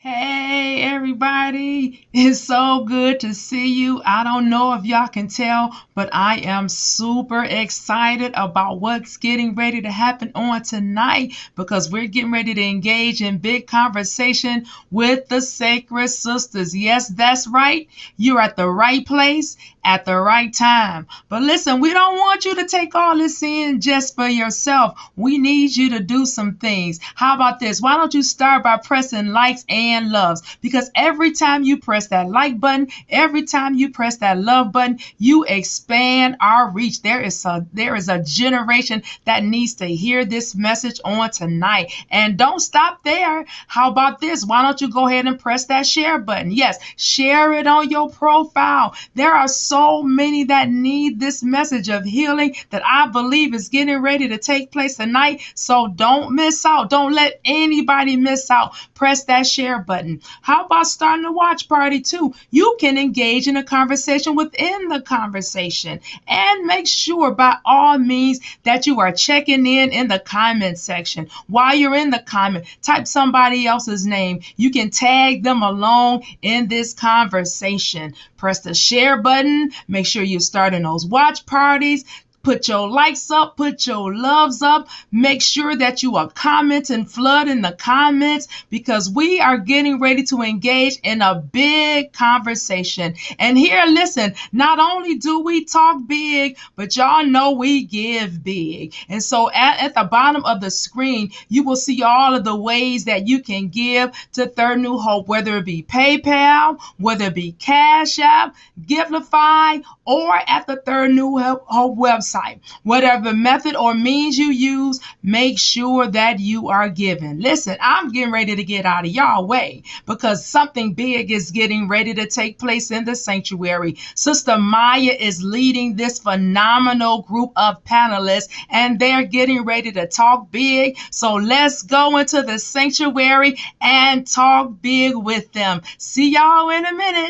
Hey everybody, it's so good to see you. I don't know if y'all can tell, but I am super excited about what's getting ready to happen on tonight because we're getting ready to engage in big conversation with the Sacred Sisters. Yes, that's right. You're at the right place at the right time. But listen, we don't want you to take all this in just for yourself. We need you to do some things. How about this? Why don't you start by pressing likes and loves? Because every time you press that like button, every time you press that love button, you expand our reach. There is a generation that needs to hear this message on tonight. And don't stop there. How about this? Why don't you go ahead and press that share button? Yes, share it on your profile. There are so many that need this message of healing that I believe is getting ready to take place tonight. So don't miss out. Don't let anybody miss out. Press that share button. How about starting a watch party too? You can engage in a conversation within the conversation and make sure by all means that you are checking in the comment section. While you're in the comment, type somebody else's name. You can tag them along in this conversation. Press the share button. Make sure you're starting those watch parties. Put your likes up, put your loves up. Make sure that you are commenting, flooding the comments because we are getting ready to engage in a big conversation. And here, listen, not only do we talk big, but y'all know we give big. And so at the bottom of the screen, you will see all of the ways that you can give to Third New Hope, whether it be PayPal, whether it be Cash App, Givelify, or at the Third New Hope website. Whatever method or means you use, make sure that you are giving. Listen, I'm getting ready to get out of y'all way because something big is getting ready to take place in the sanctuary. Sister Mya is leading this phenomenal group of panelists, and they're getting ready to talk big. So let's go into the sanctuary and talk big with them. See y'all in a minute.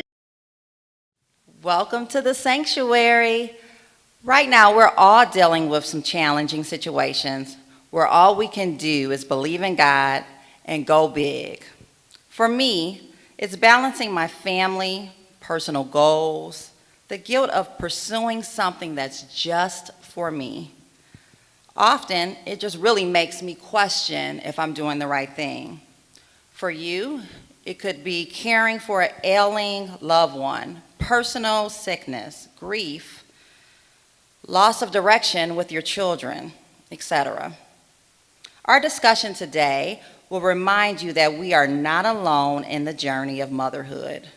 Welcome to the sanctuary. Right now, we're all dealing with some challenging situations where all we can do is believe in God and go big. For me, it's balancing my family, personal goals, the guilt of pursuing something that's just for me. Often, it just really makes me question if I'm doing the right thing. For you, it could be caring for an ailing loved one, personal sickness, grief, loss of direction with your children, etc. Our discussion today will remind you that we are not alone in the journey of motherhood.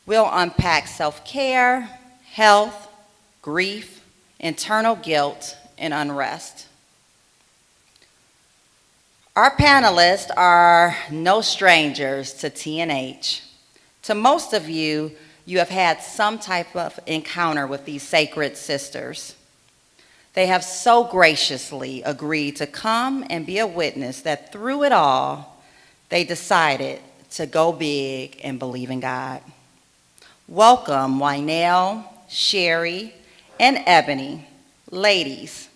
We'll unpack self-care, health, grief, internal guilt, and unrest. Our panelists are no strangers to T&H. To most of you, you have had some type of encounter with these sacred sisters. They have so graciously agreed to come and be a witness that through it all, they decided to go big and believe in God. Welcome, Wynell, Sherry, and Ebony. Ladies,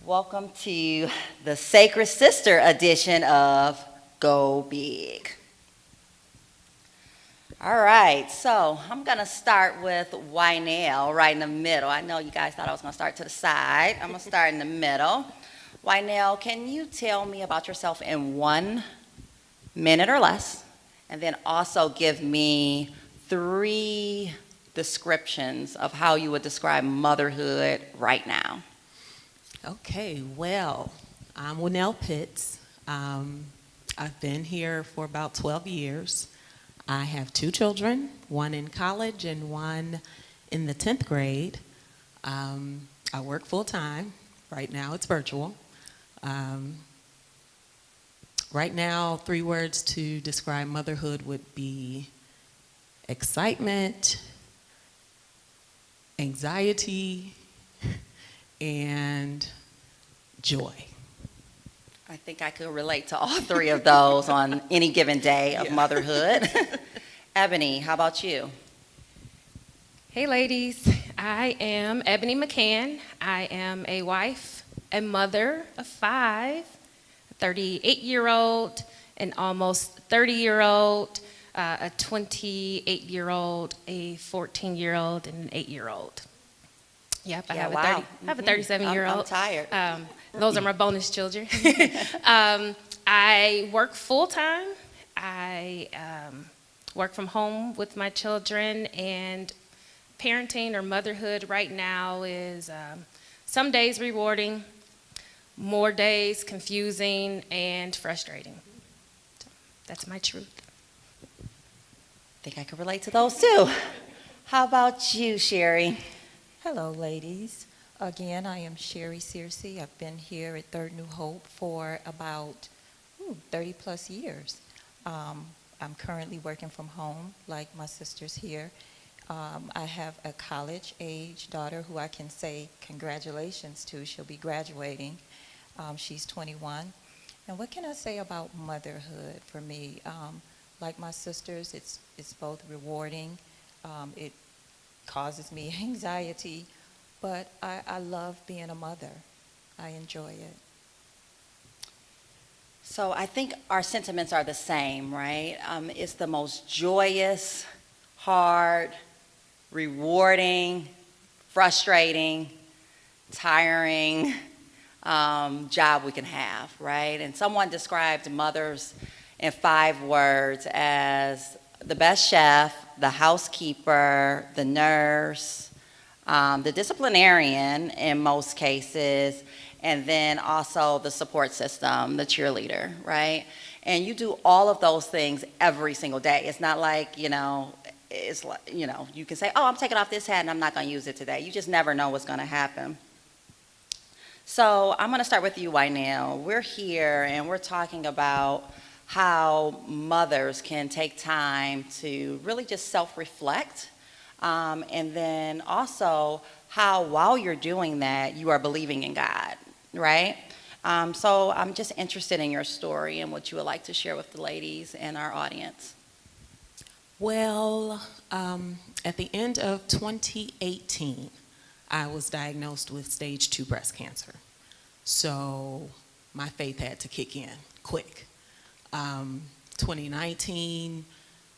welcome to the Sacred Sister edition of Go Big. All right, so I'm gonna start with Wynell right in the middle. I know you guys thought I was gonna start to the side. I'm gonna start in the middle. Wynell, can you tell me about yourself in 1 minute or less? And then also give me 3 descriptions of how you would describe motherhood right now. Okay, well, I'm Wynell Pitts. I've been here for about 12 years. I have 2 children, one in college and one in the 10th grade. I work full time. Right now it's virtual. Right now, 3 words to describe motherhood would be excitement, anxiety, and joy. I think I could relate to all 3 of those on any given day of motherhood. Ebony, how about you? Hey ladies, I am Ebony McCann. I am a wife, a mother of 5, a 38-year-old, and almost 30-year-old, a 28-year-old, a 14-year-old, and an 8-year-old. Yep, I Yeah, have wow. I have a 37-year-old. I'm tired. Those are my bonus children. I work full-time. I work from home with my children, and parenting or motherhood right now is some days rewarding, more days confusing and frustrating. So that's my truth. I think I can relate to those too. How about you, Sherry? Hello, ladies. Again, I am Sherry Searcy. I've been here at Third New Hope for about 30 plus years. I'm currently working from home, like my sisters here. I have a college-age daughter who I can say congratulations to. She'll be graduating. She's 21. And what can I say about motherhood for me? Like my sisters, it's both rewarding. It causes me anxiety, but I love being a mother. I enjoy it. So I think our sentiments are the same, right? It's the most joyous, hard, rewarding, frustrating, tiring job we can have, right? And someone described mothers in 5 words as the best chef, the housekeeper, the nurse, the disciplinarian in most cases, and then also the support system, the cheerleader, right? And you do all of those things every single day. It's not like, it's like, you can say, oh, I'm taking off this hat and I'm not going to use it today. You just never know what's going to happen. So I'm going to start with you, Wynell. We're here and we're talking about how mothers can take time to really just self-reflect, and then also how while you're doing that, you are believing in God, right? So I'm just interested in your story and what you would like to share with the ladies and our audience. Well, at the end of 2018, I was diagnosed with stage 2 breast cancer. So my faith had to kick in quick. 2019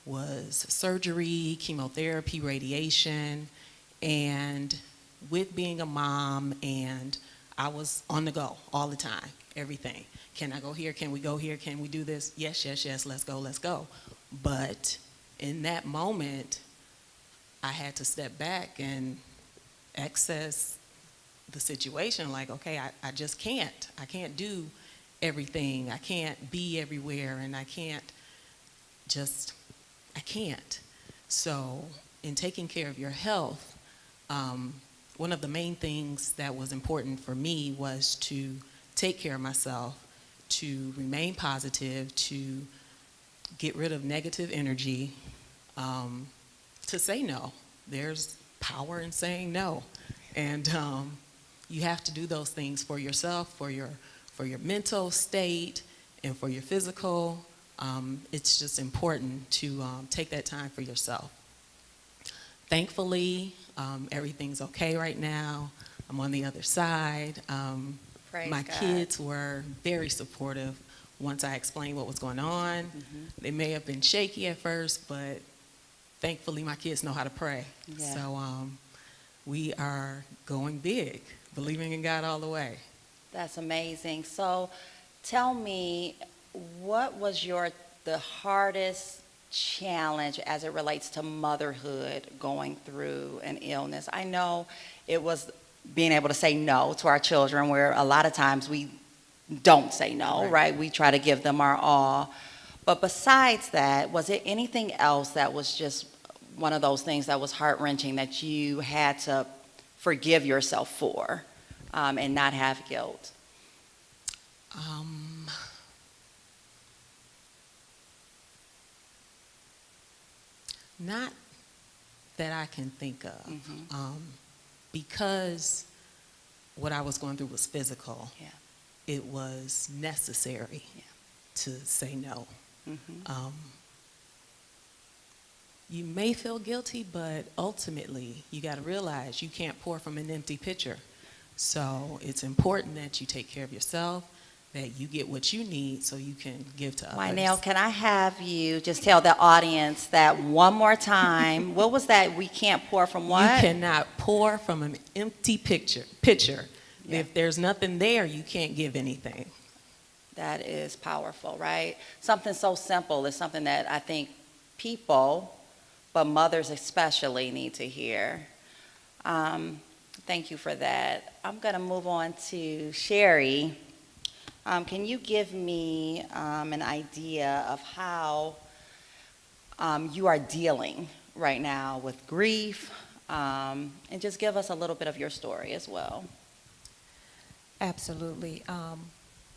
was surgery, chemotherapy, radiation, and with being a mom, and I was on the go all the time, everything. Can I go here? Can we go here? Can we do this? Yes, yes, yes, let's go, let's go. But in that moment, I had to step back and access the situation like, okay, I just can't. I can't do everything. I can't be everywhere, and I can't. So in taking care of your health, one of the main things that was important for me was to take care of myself, to remain positive, to get rid of negative energy, to say no. There's power in saying no. And you have to do those things for yourself, for your mental state, and for your physical. It's just important to take that time for yourself. Thankfully, everything's okay right now. I'm on the other side. Praise my God. Kids were very supportive once I explained what was going on. Mm-hmm. They may have been shaky at first, but thankfully my kids know how to pray. Yeah. So we are going big, believing in God all the way. That's amazing. So tell me, what was the hardest challenge as it relates to motherhood going through an illness? I know it was being able to say no to our children, where a lot of times we don't say no, right? We try to give them our all. But besides that, was it anything else that was just one of those things that was heart-wrenching that you had to forgive yourself for and not have guilt? Not that I can think of. Mm-hmm. Because what I was going through was physical. Yeah. It was necessary to say no. Mm-hmm. You may feel guilty, but ultimately you got to realize you can't pour from an empty pitcher. So it's important that you take care of yourself, that you get what you need so you can give to others. Wynell, can I have you just tell the audience that one more time? What was that? We can't pour from what? You cannot pour from an empty pitcher. Yeah. If there's nothing there, you can't give anything. That is powerful, right? Something so simple is something that I think people, but mothers especially, need to hear. Thank you for that. I'm going to move on to Sherry. Can you give me an idea of how you are dealing right now with grief, and just give us a little bit of your story as well? Absolutely.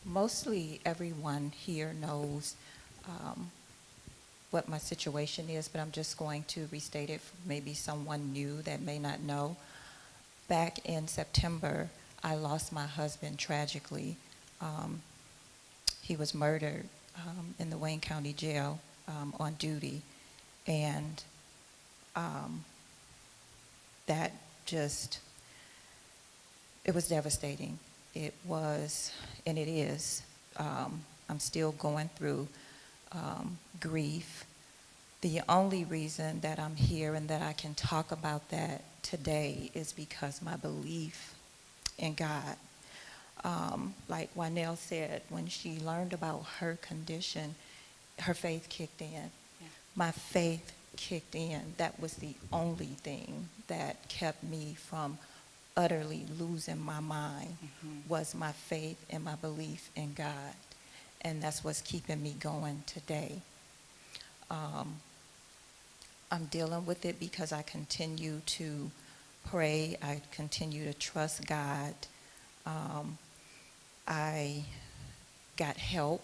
Mostly everyone here knows what my situation is, but I'm just going to restate it for maybe someone new that may not know. Back in September, I lost my husband tragically. He was murdered in the Wayne County Jail on duty, and that just, it was devastating. It was, and it is. I'm still going through grief. The only reason that I'm here and that I can talk about that today is because my belief in God. Like Wynell said, when she learned about her condition, her faith kicked in. Yeah. My faith kicked in. That was the only thing that kept me from utterly losing my mind, was my faith and my belief in God. And that's what's keeping me going today. I'm dealing with it because I continue to pray. I continue to trust God. I got help.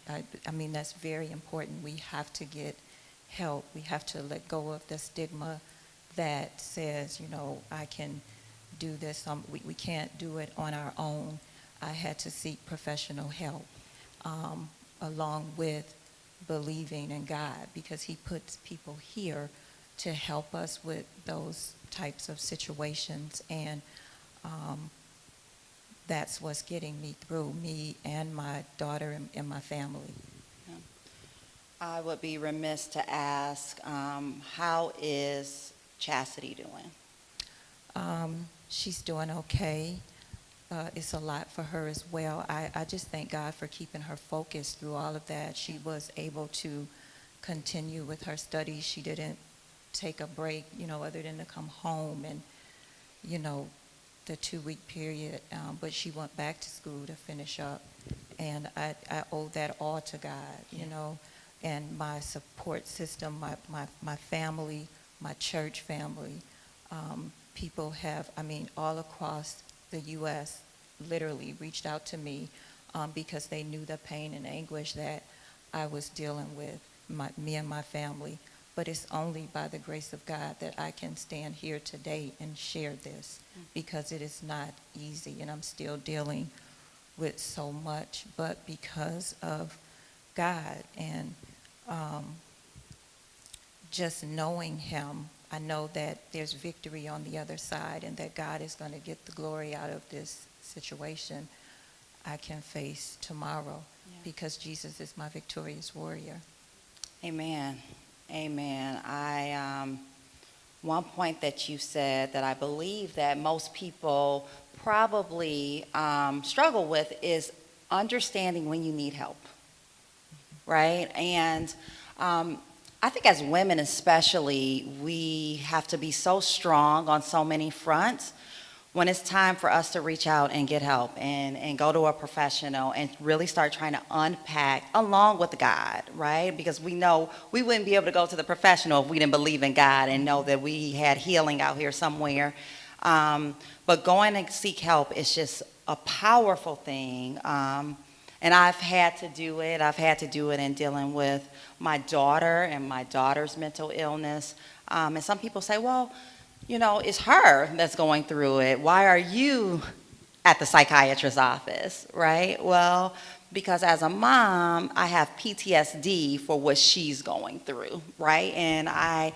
I mean, that's very important. We have to get help. We have to let go of the stigma that says, you know, I can do this. We can't do it on our own. I had to seek professional help, along with believing in God, because he puts people here to help us with those types of situations. And that's what's getting me through, me and my daughter and my family. I would be remiss to ask, how is Chastity doing? She's doing okay. It's a lot for her as well. I just thank God for keeping her focused through all of that. She was able to continue with her studies. She didn't take a break, you know, other than to come home and, you know, the 2-week period, but she went back to school to finish up. And I owe that all to God, you know, and my support system, my family, my church family. People have, I mean, all across the U.S. literally reached out to me because they knew the pain and anguish that I was dealing with, me and my family. But it's only by the grace of God that I can stand here today and share this, because it is not easy, and I'm still dealing with so much, but because of God and just knowing him, I know that there's victory on the other side and that God is going to get the glory out of this situation. I can face tomorrow because Jesus is my victorious warrior. Amen. Amen. One point that you said that I believe that most people probably struggle with is understanding when you need help, right? And I think as women especially, we have to be so strong on so many fronts when it's time for us to reach out and get help and go to a professional and really start trying to unpack along with God, right? Because we know we wouldn't be able to go to the professional if we didn't believe in God and know that we had healing out here somewhere. But going and seek help is just a powerful thing. And I've had to do it. I've had to do it in dealing with my daughter and my daughter's mental illness. And some people say, well, you know, it's her that's going through it. Why are you at the psychiatrist's office, right? Well, because as a mom, I have PTSD for what she's going through, right? And I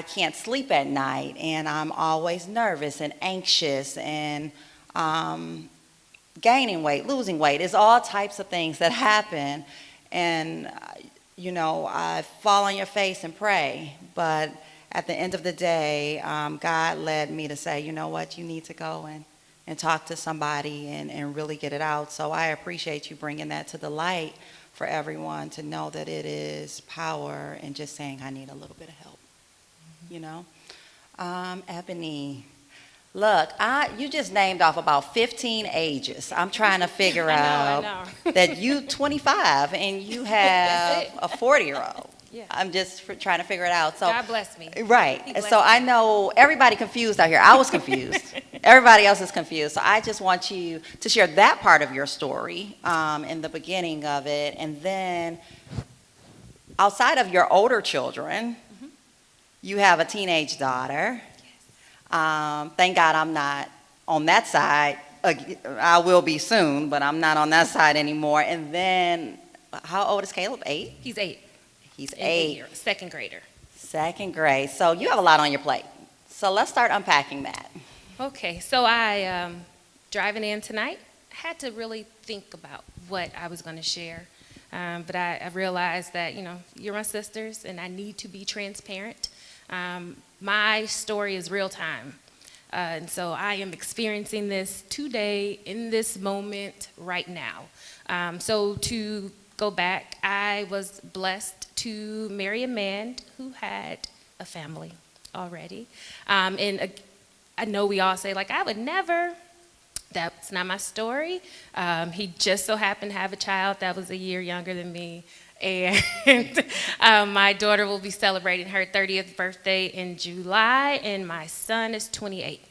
can't sleep at night, and I'm always nervous and anxious, and gaining weight, losing weight. It's all types of things that happen. And, I fall on your face and pray. But at the end of the day, God led me to say, you know what, you need to go and talk to somebody and really get it out. So I appreciate you bringing that to the light for everyone to know that it is power and just saying, I need a little bit of help, Ebony, look, you just named off about 15 ages. I'm trying to figure out I know. that you 25 and you have a 40-year-old. Yeah. I'm just trying to figure it out. So God bless me. He right. blessed So I me. know everybody confused out here. I was confused. Everybody else is confused. So I just want you to share that part of your story in the beginning of it. And then outside of your older children, you have a teenage daughter. Thank God I'm not on that side. I will be soon, but I'm not on that side anymore. And then, how old is Caleb? 8? He's 8. He's In 8. year, second grader. Second grade. So you have a lot on your plate. So let's start unpacking that. Okay, so I, driving in tonight, had to really think about what I was going to share. But I realized that, you're my sisters, and I need to be transparent. My story is real time. And so I am experiencing this today, in this moment, right now. So to go back, I was blessed to marry a man who had a family already. And I know we all say, I would never. That's not my story. He just so happened to have a child that was a year younger than me. And my daughter will be celebrating her 30th birthday in July, and my son is 28.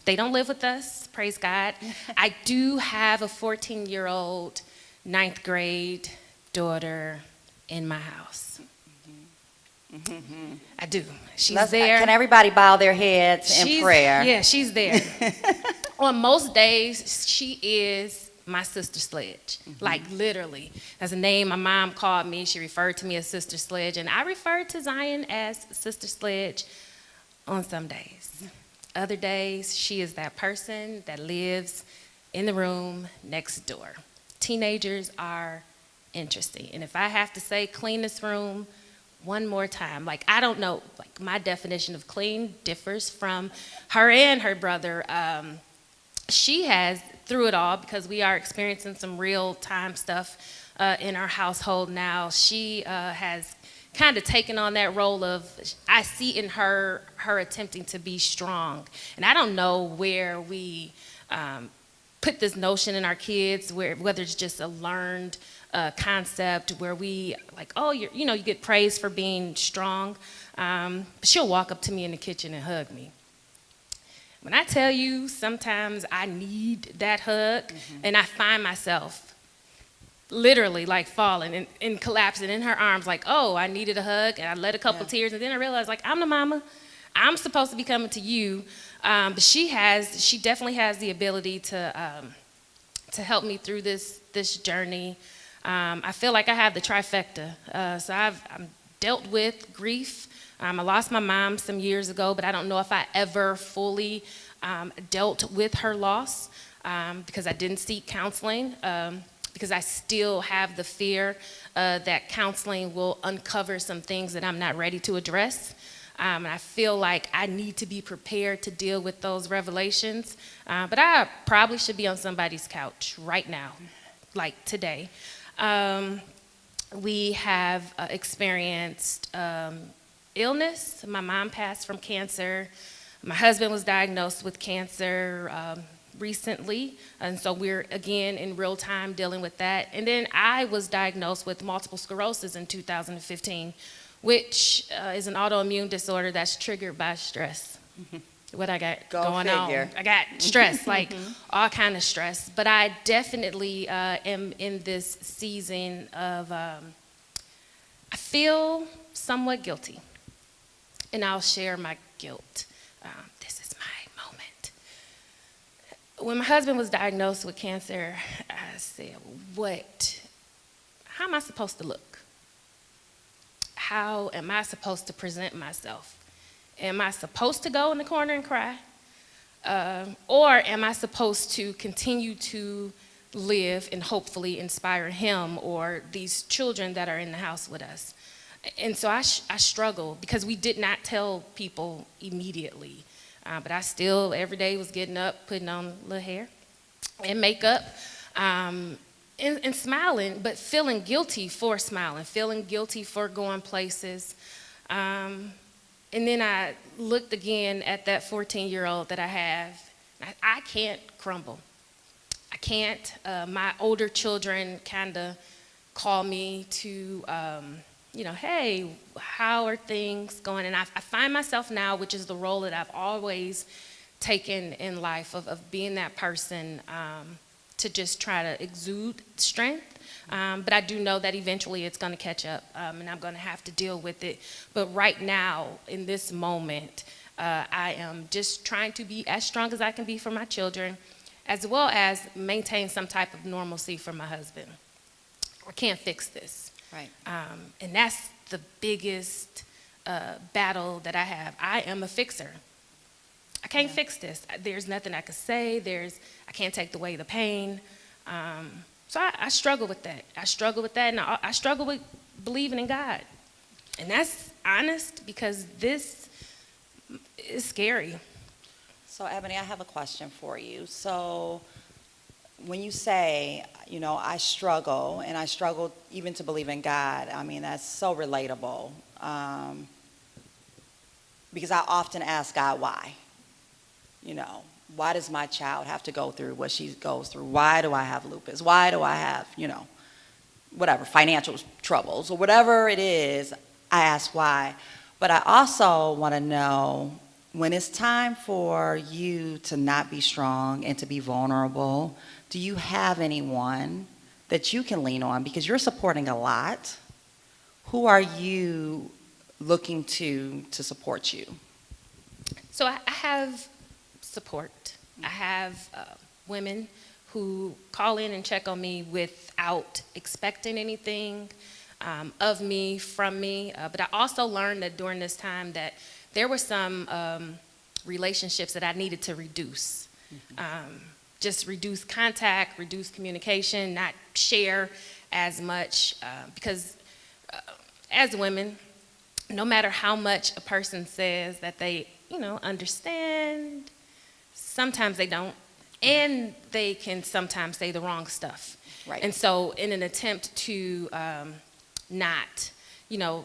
They don't live with us, praise God. I do have a 14-year-old, 9th grade daughter in my house. I do. She's there. Can everybody bow their heads in prayer? Yeah, she's there. On most days, she is my Sister Sledge. Literally. That's a name my mom called me. She referred to me as Sister Sledge, and I referred to Zion as Sister Sledge on some days. Other days, she is that person that lives in the room next door. Teenagers are interesting. And if I have to say clean this room one more time, I don't know, my definition of clean differs from her and her brother. She has, through it all, because we are experiencing some real-time stuff in our household now, she has kind of taken on that role of, I see in her attempting to be strong. And I don't know where we put this notion in our kids, whether it's just a learned concept where we you get praised for being strong. She'll walk up to me in the kitchen and hug me. When I tell you, sometimes I need that hug, and I find myself literally falling and collapsing in her arms, I needed a hug, and I let a couple tears, and then I realized, I'm the mama. I'm supposed to be coming to you. But she definitely has the ability to help me through this journey. I feel like I have the trifecta. So I'm dealt with grief. I lost my mom some years ago, but I don't know if I ever fully dealt with her loss because I didn't seek counseling, because I still have the fear that counseling will uncover some things that I'm not ready to address. And I feel like I need to be prepared to deal with those revelations. But I probably should be on somebody's couch right now, today. We have experienced illness. My mom passed from cancer. My husband was diagnosed with cancer recently, and so we're again in real time dealing with that. And then I was diagnosed with multiple sclerosis in 2015, which is an autoimmune disorder that's triggered by stress. What I got going on. I got stress, all kind of stress. But I definitely am in this season of, I feel somewhat guilty. And I'll share my guilt. This is my moment. When my husband was diagnosed with cancer, I said, how am I supposed to look? How am I supposed to present myself? Am I supposed to go in the corner and cry? Or am I supposed to continue to live and hopefully inspire him or these children that are in the house with us? And so I struggle because we did not tell people immediately. But I still, every day, was getting up, putting on a little hair and makeup, and smiling, but feeling guilty for smiling, feeling guilty for going places. And then I looked again at that 14-year-old that I have. I can't crumble. I can't. My older children kind of call me to, hey, how are things going? And I find myself now, which is the role that I've always taken in life of being that person to just try to exude strength. But I do know that eventually it's going to catch up, and I'm going to have to deal with it. But right now, in this moment, I am just trying to be as strong as I can be for my children, as well as maintain some type of normalcy for my husband. I can't fix this. Right. And that's the biggest battle that I have. I am a fixer. I can't fix this. There's nothing I can say. I can't take away the pain. So I struggle with that. I struggle with that, and I struggle with believing in God. And that's honest, because this is scary. So, Ebony, I have a question for you. So, when you say, I struggle, and I struggle even to believe in God, I mean, that's so relatable. Because I often ask God why. Why does my child have to go through what she goes through? Why do I have lupus? Why do I have, whatever, financial troubles or whatever it is? I ask why. But I also want to know, when it's time for you to not be strong and to be vulnerable, do you have anyone that you can lean on? Because you're supporting a lot. Who are you looking to support you? So I have support. I have women who call in and check on me without expecting anything of me, from me. But I also learned that during this time that there were some relationships that I needed to reduce. Just reduce contact, reduce communication, not share as much. Because as women, no matter how much a person says that they, understand, sometimes they don't. And they can sometimes say the wrong stuff. Right. And so in an attempt to not,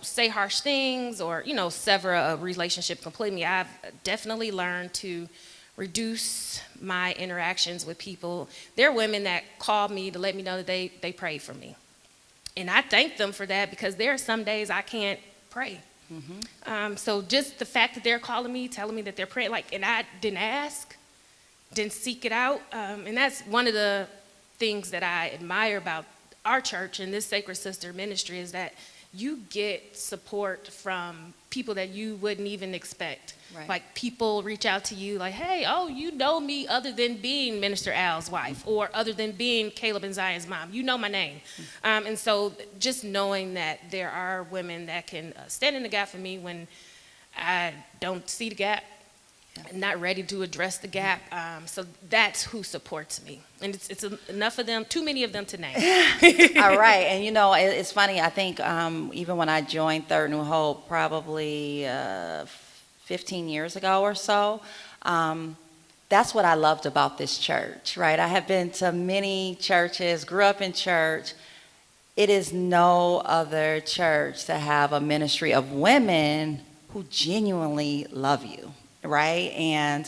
say harsh things or, sever a relationship completely, I've definitely learned to reduce my interactions with people. There are women that call me to let me know that they prayed for me. And I thank them for that, because there are some days I can't pray. So just the fact that they're calling me, telling me that they're praying, and I didn't ask, didn't seek it out. And that's one of the things that I admire about our church and this Sacred Sister ministry, is that you get support from people that you wouldn't even expect. Right. Like, people reach out to you like, hey, you know me other than being Minister Al's wife, or other than being Caleb and Zion's mom. You know my name. And so just knowing that there are women that can stand in the gap for me when I don't see the gap, and not ready to address the gap. So that's who supports me. And it's enough of them, too many of them to name. All right. And it's funny. I think even when I joined Third New Hope, probably 15 years ago or so, that's what I loved about this church, right? I have been to many churches, grew up in church. It is no other church to have a ministry of women who genuinely love you. Right? And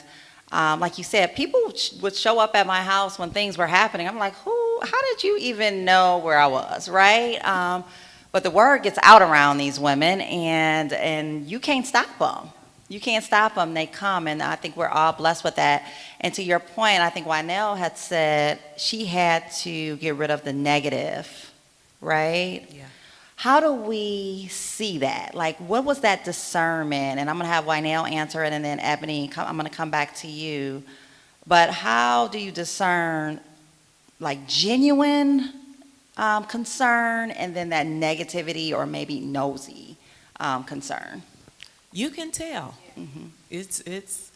like you said, people would show up at my house when things were happening. I'm like, how did you even know where I was? Right? But the word gets out around these women, and you can't stop them. You can't stop them. They come, and I think we're all blessed with that. And to your point, I think Wynell had said she had to get rid of the negative, right? Yeah. How do we see that? Like, what was that discernment? And I'm going to have Wynell answer it, and then Ebony, I'm going to come back to you. But how do you discern, genuine concern, and then that negativity or maybe nosy concern? You can tell. It's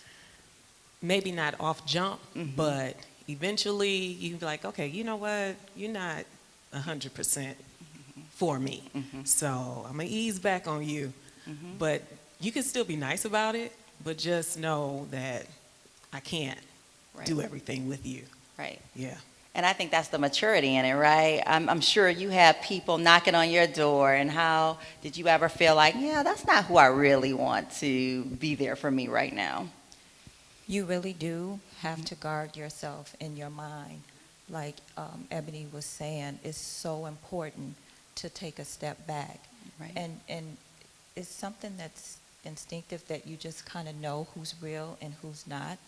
maybe not off jump, but eventually you'd be like, okay, you know what? You're not 100% for me. So I'm going to ease back on you. But you can still be nice about it, but just know that I can't do everything with you. Right. Yeah. And I think that's the maturity in it, right? I'm sure you have people knocking on your door, and how did you ever feel like, yeah, that's not who I really want to be there for me right now? You really do have to guard yourself in your mind. Like Ebony was saying, it's so important to take a step back. Right. And it's something that's instinctive, that you just kind of know who's real and who's not.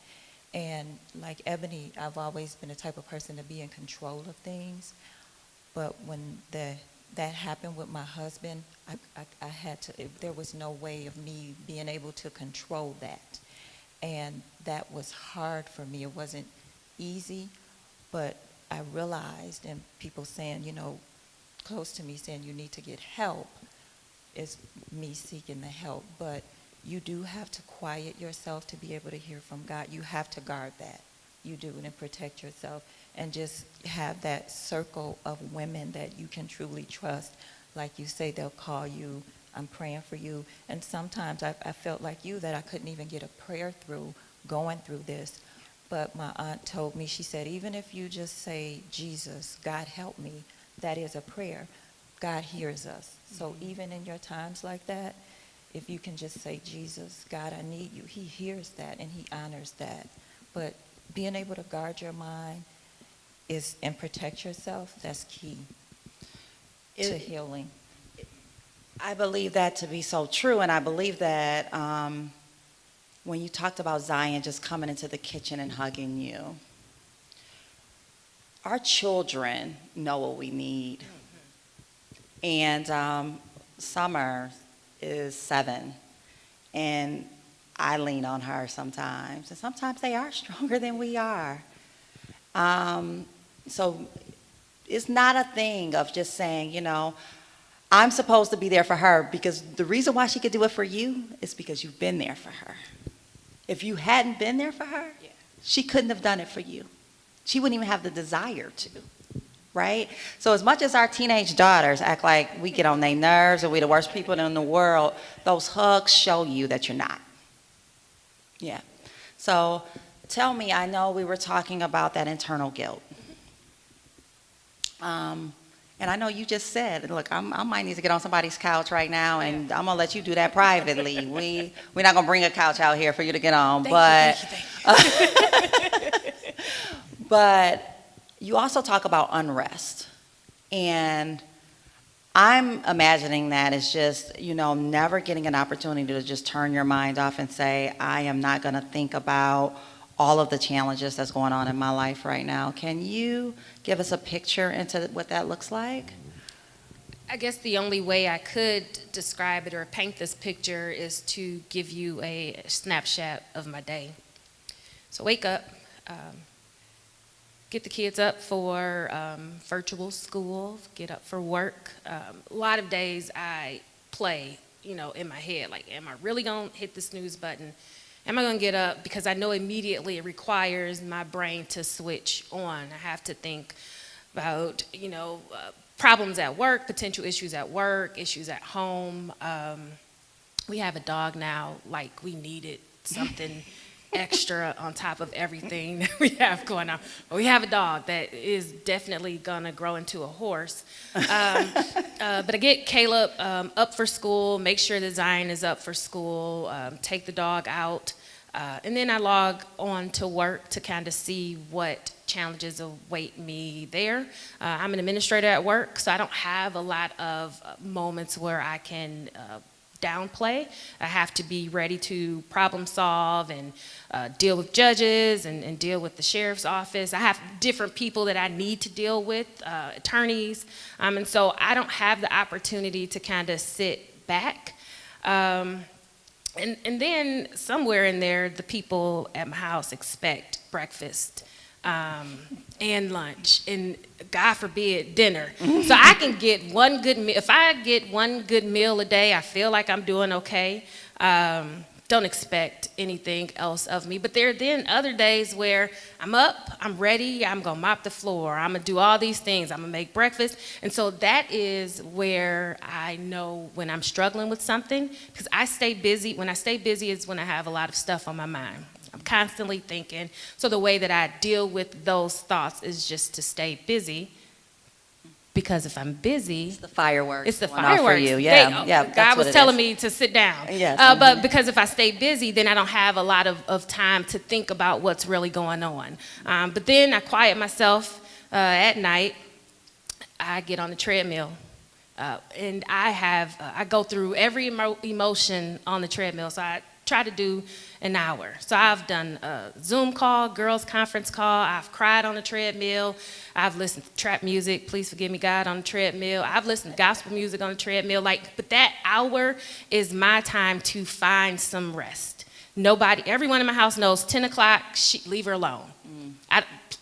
And like Ebony, I've always been the type of person to be in control of things. But when that happened with my husband, I had to, there was no way of me being able to control that. And that was hard for me. It wasn't easy, but I realized, and people saying, you know, close to me saying you need to get help, is me seeking the help. But you do have to quiet yourself to be able to hear from God. You have to guard that. You do, and protect yourself. And just have that circle of women that you can truly trust. Like you say, they'll call you, I'm praying for you. And sometimes I felt like you, that I couldn't even get a prayer through going through this. But my aunt told me, she said, even if you just say, Jesus, God help me, that is a prayer. God hears us. So even in your times like that, if you can just say, Jesus, God, I need you, he hears that and he honors that. But being able to guard your mind and protect yourself, that's key to healing. I believe that to be so true, and I believe that when you talked about Zion just coming into the kitchen and hugging you, our children know what we need. And Summer is 7, and I lean on her sometimes, and sometimes they are stronger than we are. So it's not a thing of just saying, you know, I'm supposed to be there for her, because the reason why she could do it for you is because you've been there for her. If you hadn't been there for her, she couldn't have done it for you. She wouldn't even have the desire to. Right? So as much as our teenage daughters act like we get on their nerves or we're the worst people in the world, those hugs show you that you're not. Yeah. So tell me, I know we were talking about that internal guilt. And I know you just said, look, I might need to get on somebody's couch right now, and I'm going to let you do that privately. We're not going to bring a couch out here for you to get on. Thank you. But you also talk about unrest, and I'm imagining that as just, you know, never getting an opportunity to just turn your mind off and say, I am not going to think about all of the challenges that's going on in my life right now. Can you give us a picture into what that looks like? I guess the only way I could describe it or paint this picture is to give you a snapshot of my day. So wake up. Get the kids up for virtual school, get up for work. A lot of days I play, you know, in my head, like, am I really going to hit the snooze button? Am I going to get up? Because I know immediately it requires my brain to switch on. I have to think about, you know, problems at work, potential issues at work, issues at home. We have a dog now, like we needed something extra on top of everything that we have going on. But we have a dog that is definitely gonna grow into a horse. But I get Caleb up for school, make sure that Zion is up for school, take the dog out, and then I log on to work to kind of see what challenges await me there. I'm an administrator at work, so I don't have a lot of moments where I can downplay. I have to be ready to problem solve and deal with judges and deal with the sheriff's office. I have different people that I need to deal with, attorneys, and so I don't have the opportunity to kind of sit back. And then somewhere in there, the people at my house expect breakfast and lunch, and God forbid, dinner. So I can get one good meal. If I get one good meal a day, I feel like I'm doing okay. don't expect anything else of me. But there are then other days where I'm up, I'm ready, I'm gonna mop the floor, I'm gonna do all these things, I'm gonna make breakfast. And so that is where I know when I'm struggling with something, because I stay busy. When I stay busy is when I have a lot of stuff on my mind. I'm constantly thinking. So the way that I deal with those thoughts is just to stay busy. Because if I'm busy, It's the fireworks. it's the going off for fireworks. you. Yeah, yeah. God that's was what it telling is. me to sit down. Yes. But because if I stay busy, then I don't have a lot of time to think about what's really going on. But then I quiet myself at night. I get on the treadmill. And I go through every emotion on the treadmill. So I try to do an hour. So I've done a Zoom call, girls conference call. I've cried on the treadmill. I've listened to trap music, Please Forgive Me God, on the treadmill. I've listened to gospel music on the treadmill. But that hour is my time to find some rest. Everyone in my house knows 10 o'clock, leave her alone.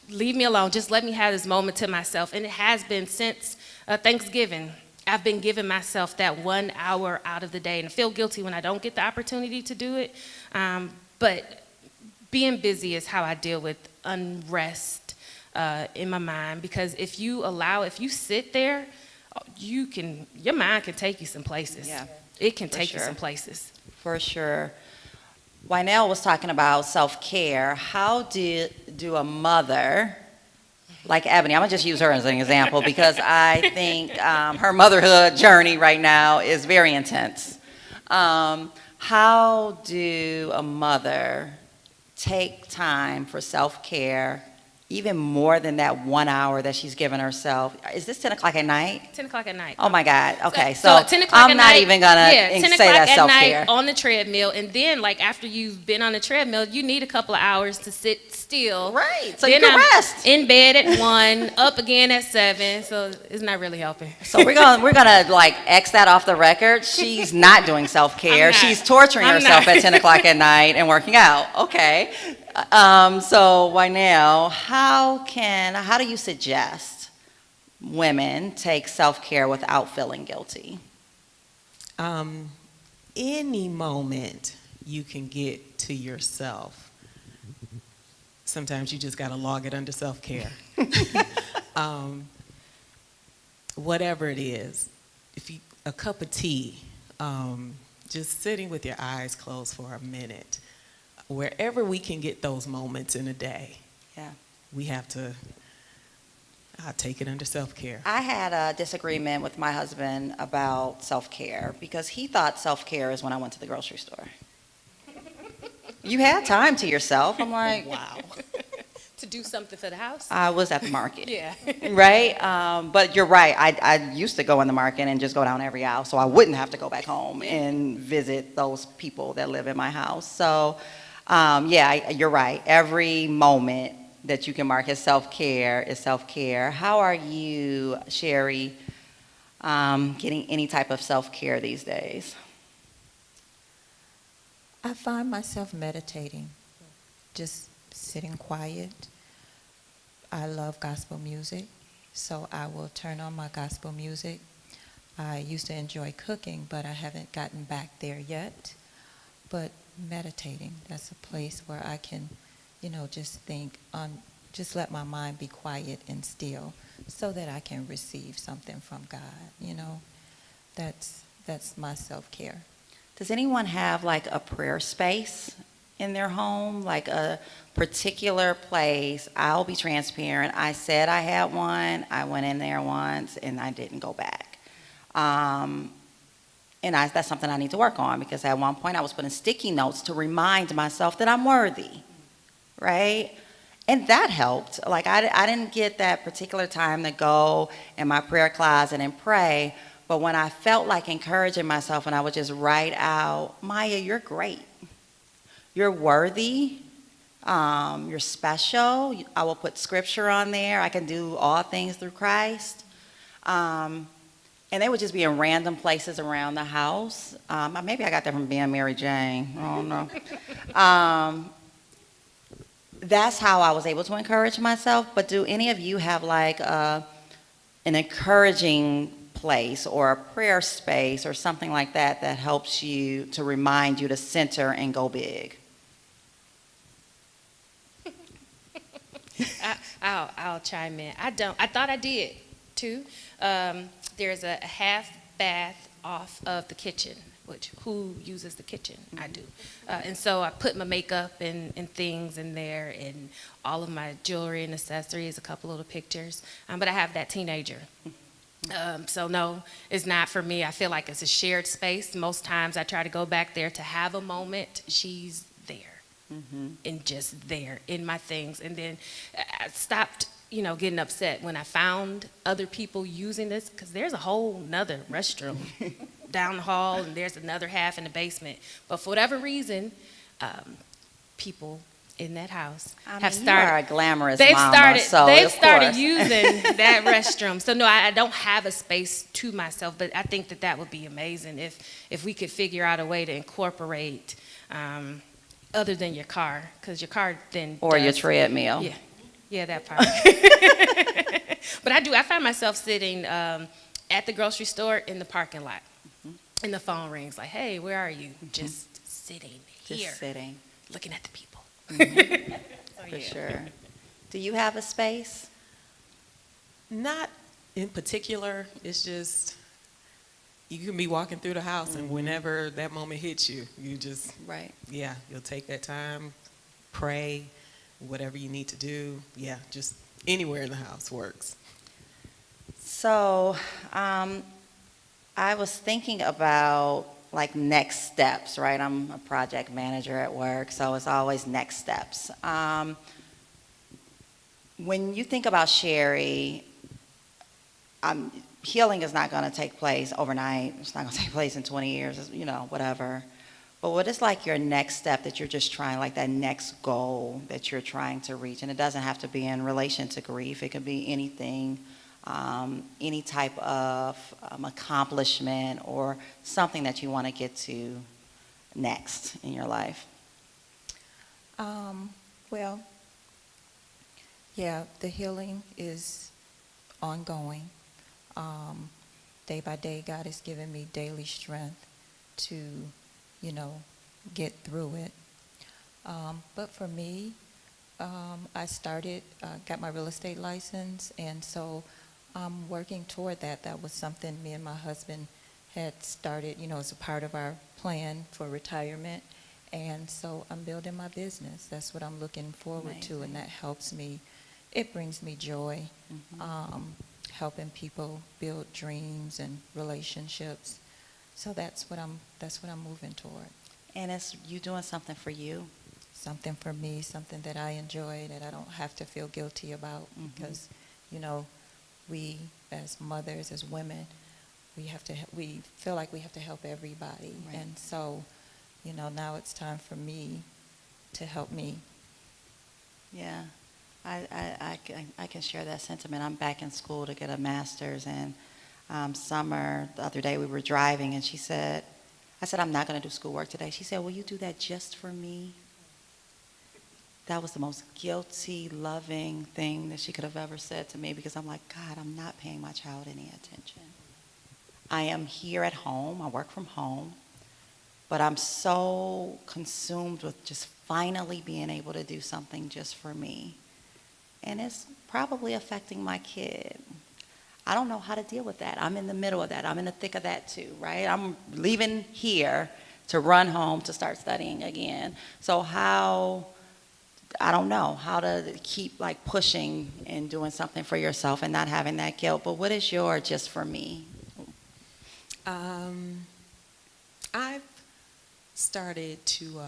Leave me alone. Just let me have this moment to myself. And it has been since Thanksgiving. I've been giving myself that 1 hour out of the day, and I feel guilty when I don't get the opportunity to do it. But being busy is how I deal with unrest in my mind, because if you sit there, your mind can take you some places. Yeah, it can for take you sure. some places. For sure. Wynell was talking about self-care. How do a mother like Ebony, I'm going to just use her as an example because I think her motherhood journey right now is very intense. How do a mother take time for self-care, even more than that 1 hour that she's given herself? Is this 10 o'clock at night? 10 o'clock at night. Oh my God. Okay, So so 10 o'clock I'm at not night, even going to 10 say o'clock that at self-care. night on the treadmill, and then after you've been on the treadmill, you need a couple of hours to sit still. Right, so then you can I'm rest. in bed at 1, up again at 7, so it's not really helping. So we're gonna like X that off the record. She's not doing self-care. I'm not. She's torturing I'm herself not. at 10 o'clock at night and working out. Okay. So Wynell, how do you suggest women take self-care without feeling guilty? Any moment you can get to yourself. Sometimes you just got to log it under self-care. Whatever it is, a cup of tea, just sitting with your eyes closed for a minute, wherever we can get those moments in a day, Yeah. we have to. I take it under self-care. I had a disagreement with my husband about self-care because he thought self-care is when I went to the grocery store. You had time to yourself. I'm like, Wow. To do something for the house? I was at the market. Yeah. Right? But you're right. I used to go in the market and just go down every aisle so I wouldn't have to go back home and visit those people that live in my house. So, you're right. Every moment that you can mark as self-care is self-care. How are you, Sherry, getting any type of self-care these days? I find myself meditating, just sitting quiet. I love gospel music, so I will turn on my gospel music. I used to enjoy cooking, but I haven't gotten back there yet. But meditating, that's a place where I can, just think just let my mind be quiet and still so that I can receive something from God, That's my self-care. Does anyone have like a prayer space in their home, like a particular place? I'll be transparent. I said I had one. I went in there once and I didn't go back. That's something I need to work on because at one point I was putting sticky notes to remind myself that I'm worthy, right? And that helped. Like I didn't get that particular time to go in my prayer closet and pray, but when I felt like encouraging myself and I would just write out, Mya, you're great. You're worthy. You're special. I will put scripture on there. I can do all things through Christ. And they would just be in random places around the house. Maybe I got that from being Mary Jane. I don't know. That's how I was able to encourage myself. But do any of you have like an encouraging place or a prayer space or something like that that helps you to remind you to center and go big? I'll chime in. I thought I did too. There's a half bath off of the kitchen, which who uses the kitchen? I do. And so I put my makeup and things in there, and all of my jewelry and accessories, a couple little pictures. But I have that teenager. So no, it's not for me. I feel like it's a shared space. Most times I try to go back there to have a moment. She's there. And just there in my things. And then I stopped, getting upset when I found other people using this, because there's a whole nother restroom down the hall, and there's another half in the basement. But for whatever reason, people in that house have started. You are a glamorous they've mama, they've of started course. using that restroom. So no, I don't have a space to myself, but I think that would be amazing if we could figure out a way to incorporate. Other than your car, because your car then or your treadmill. Yeah, that part. But I find myself sitting at the grocery store in the parking lot, and the phone rings like, "Hey, where are you?" Just sitting here, looking at the people. For sure. Do you have a space? Not in particular. It's just you can be walking through the house, and whenever that moment hits you, you just, you'll take that time, pray, whatever you need to do. Yeah, just anywhere in the house works. So I was thinking about like next steps, right? I'm a project manager at work, so it's always next steps. When you think about Sherry, healing is not going to take place overnight. It's not going to take place in 20 years, whatever. But what is like your next step that you're just trying, like that next goal that you're trying to reach? And it doesn't have to be in relation to grief. It could be anything, any type of accomplishment or something that you want to get to next in your life. Well, yeah, the healing is ongoing. Day by day, God has given me daily strength to, get through it. But for me, I got my real estate license, and so I'm working toward that. That was something me and my husband had started, as a part of our plan for retirement. And so I'm building my business. That's what I'm looking forward to, and that helps me. It brings me joy. Helping people build dreams and relationships. So that's what I'm moving toward. And it's you doing something for you. Something for me, something that I enjoy, that I don't have to feel guilty about, because, we as mothers, as women, we feel like we have to help everybody. Right. And so, now it's time for me to help me. Yeah. I can share that sentiment. I'm back in school to get a master's, and Summer, the other day we were driving, and I said, I'm not going to do schoolwork today. She said, will you do that just for me? That was the most guilty, loving thing that she could have ever said to me, because I'm like, God, I'm not paying my child any attention. I am here at home. I work from home. But I'm so consumed with just finally being able to do something just for me. And it's probably affecting my kid. I don't know how to deal with that. I'm in the middle of that. I'm in the thick of that too, right? I'm leaving here to run home to start studying again. So I don't know how to keep like pushing and doing something for yourself and not having that guilt. But what is your just for me? I've started to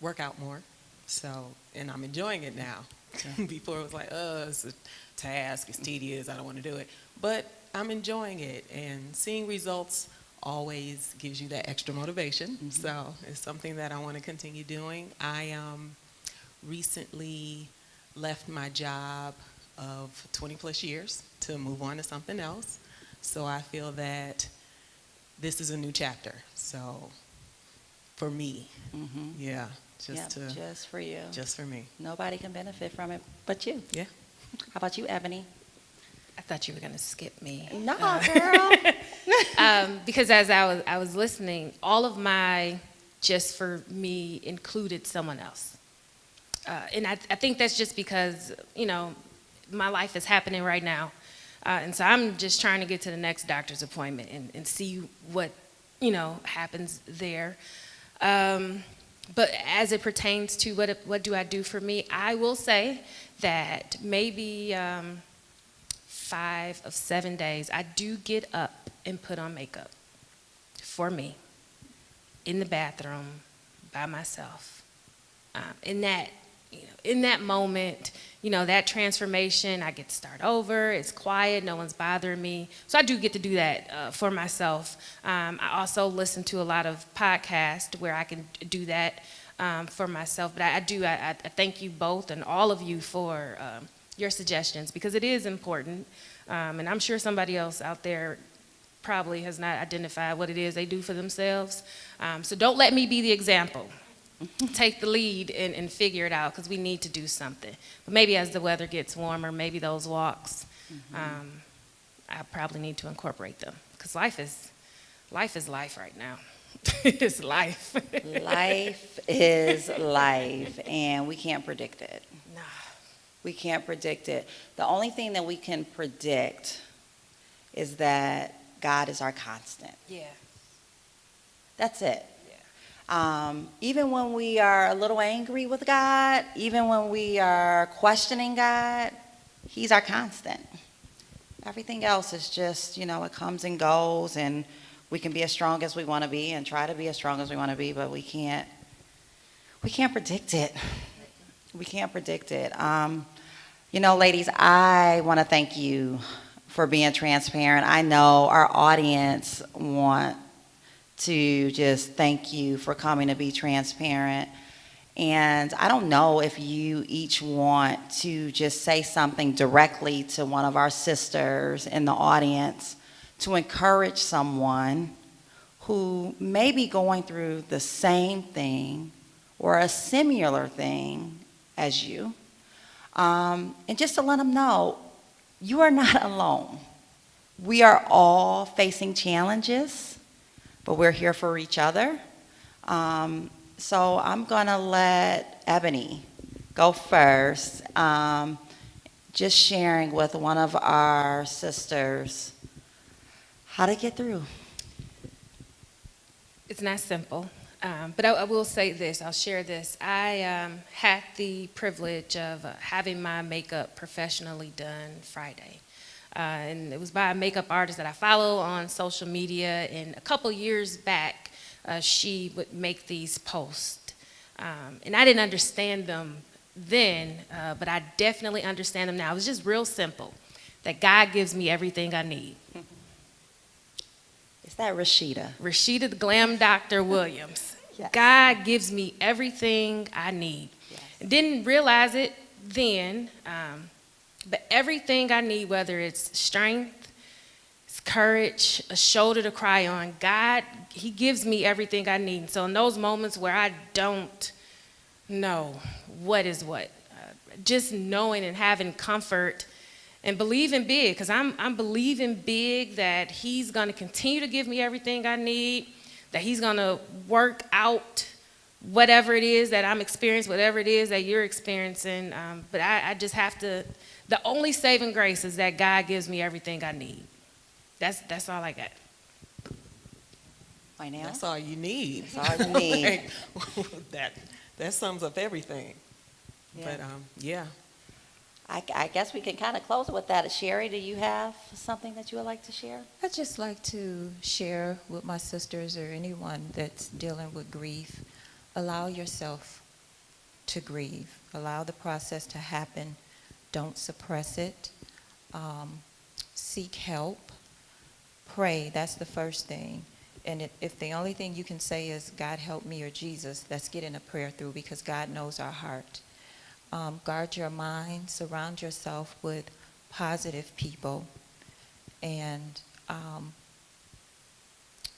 work out more, and I'm enjoying it now. Before it was like, it's a task, it's tedious, I don't want to do it. But I'm enjoying it, and seeing results always gives you that extra motivation. So it's something that I want to continue doing. I recently left my job of 20 plus years to move on to something else. So I feel that this is a new chapter. So for me, just for you. Just for me. Nobody can benefit from it but you. Yeah. How about you, Ebony? I thought you were going to skip me. No, girl. Because as I was listening, all of my just for me included someone else. And I think that's just because, my life is happening right now. And so I'm just trying to get to the next doctor's appointment and see what, happens there. But as it pertains to what do I do for me, I will say that maybe 5 of 7 days I do get up and put on makeup for me in the bathroom by myself. In that moment, that transformation, I get to start over. It's quiet. No one's bothering me. So I do get to do that for myself. I also listen to a lot of podcasts where I can do that for myself. But I thank you both and all of you for your suggestions, because it is important. And I'm sure somebody else out there probably has not identified what it is they do for themselves. So don't let me be the example. Take the lead and figure it out, because we need to do something. But maybe as the weather gets warmer, maybe those walks, I probably need to incorporate them, because life is life right now. It's life. Life is life, and we can't predict it. Nah. We can't predict it. The only thing that we can predict is that God is our constant. Yeah. That's it. Even when we are a little angry with God, even when we are questioning God, He's our constant. Everything else is just, it comes and goes, and we can be as strong as we want to be and try to be as strong as we want to be, but we can't predict it. We can't predict it. Ladies, I want to thank you for being transparent. I know our audience want to just thank you for coming to be transparent. And I don't know if you each want to just say something directly to one of our sisters in the audience to encourage someone who may be going through the same thing or a similar thing as you. And just to let them know, you are not alone. We are all facing challenges, but we're here for each other. So I'm going to let Ebony go first, just sharing with one of our sisters how to get through. It's not simple, but I will say this. I'll share this. I had the privilege of having my makeup professionally done Friday. And it was by a makeup artist that I follow on social media. And a couple years back, she would make these posts. And I didn't understand them then, but I definitely understand them now. It was just real simple, that God gives me everything I need. Is that Rashida? Rashida the Glam Dr. Williams. Yes. God gives me everything I need. Yes. Didn't realize it then, but everything I need, whether it's strength, it's courage, a shoulder to cry on, God, He gives me everything I need. So in those moments where I don't know what is what, just knowing and having comfort and believing big, because I'm believing big that He's going to continue to give me everything I need, that He's going to work out whatever it is that I'm experiencing, whatever it is that you're experiencing. But I just have to, the only saving grace is that God gives me everything I need. That's all I got. Wynell? That's all you need. That's all you need. that sums up everything. Yeah. But yeah. I guess we can kind of close it with that. Sherry, do you have something that you would like to share? I'd just like to share with my sisters or anyone that's dealing with grief. Allow yourself to grieve. Allow the process to happen. Don't suppress it. Seek help. Pray. That's the first thing. And if the only thing you can say is, God help me, or Jesus, that's getting a prayer through, because God knows our heart. Guard your mind. Surround yourself with positive people. And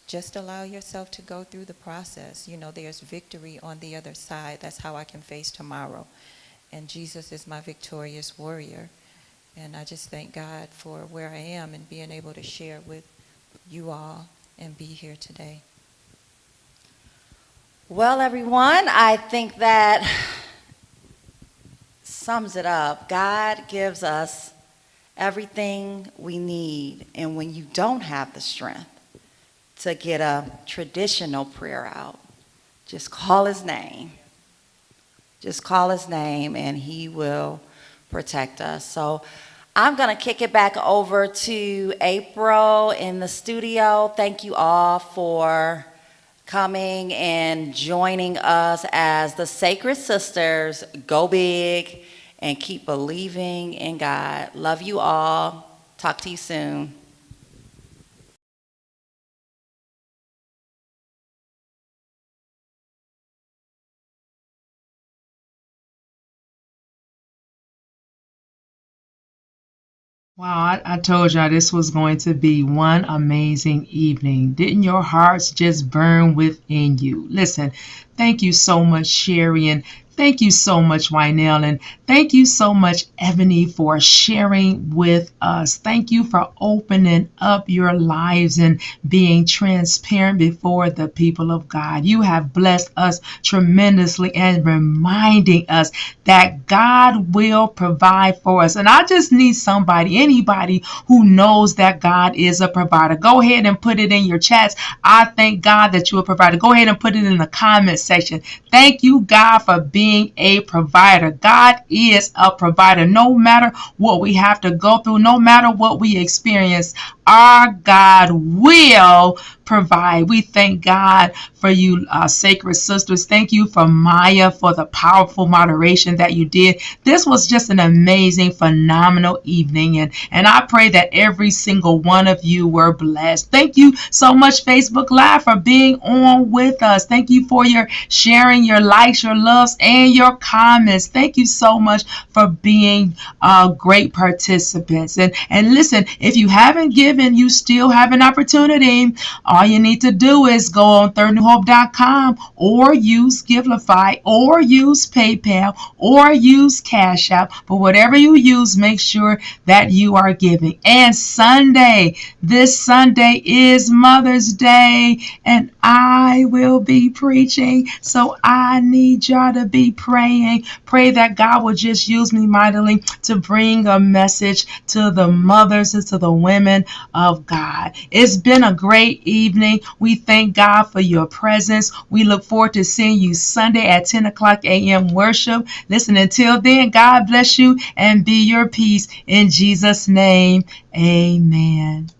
just allow yourself to go through the process. There's victory on the other side. That's how I can face tomorrow. And Jesus is my victorious warrior. And I just thank God for where I am and being able to share with you all and be here today. Well, everyone, I think that sums it up. God gives us everything we need, and when you don't have the strength to get a traditional prayer out, just call his name. Just call his name, and he will protect us. So I'm going to kick it back over to April in the studio. Thank you all for coming and joining us as the Sacred Sisters go big and keep believing in God. Love you all. Talk to you soon. Wow, I told y'all this was going to be one amazing evening. Didn't your hearts just burn within you? Listen, thank you so much, Sherry, and thank you so much, Wynell, and thank you so much, Ebony, for sharing with us. Thank you for opening up your lives and being transparent before the people of God. You have blessed us tremendously and reminding us that God will provide for us. And I just need somebody, anybody who knows that God is a provider. Go ahead and put it in your chats. I thank God that you're a provider. Go ahead and put it in the comment section. Thank you, God, for being a provider. God is a provider. No matter what we have to go through, no matter what we experience, our God will provide. We thank God for you, Sacred Sisters. Thank you for Mya for the powerful moderation that you did. This was just an amazing, phenomenal evening, and I pray that every single one of you were blessed. Thank you so much, Facebook Live, for being on with us. Thank you for your sharing, your likes, your loves, and your comments. Thank you so much for being great participants. And listen, if you haven't given, you still have an opportunity. All you need to do is go on thirdnewhope.com or use Givelify or use PayPal or use Cash App. But whatever you use, make sure that you are giving. And Sunday, this Sunday is Mother's Day, and I will be preaching. So I need y'all to be praying. Pray that God will just use me mightily to bring a message to the mothers and to the women of God. It's been a great evening. We thank God for your presence. We look forward to seeing you Sunday at 10 o'clock a.m. worship. Listen, until then, God bless you and be your peace. In Jesus' name, amen.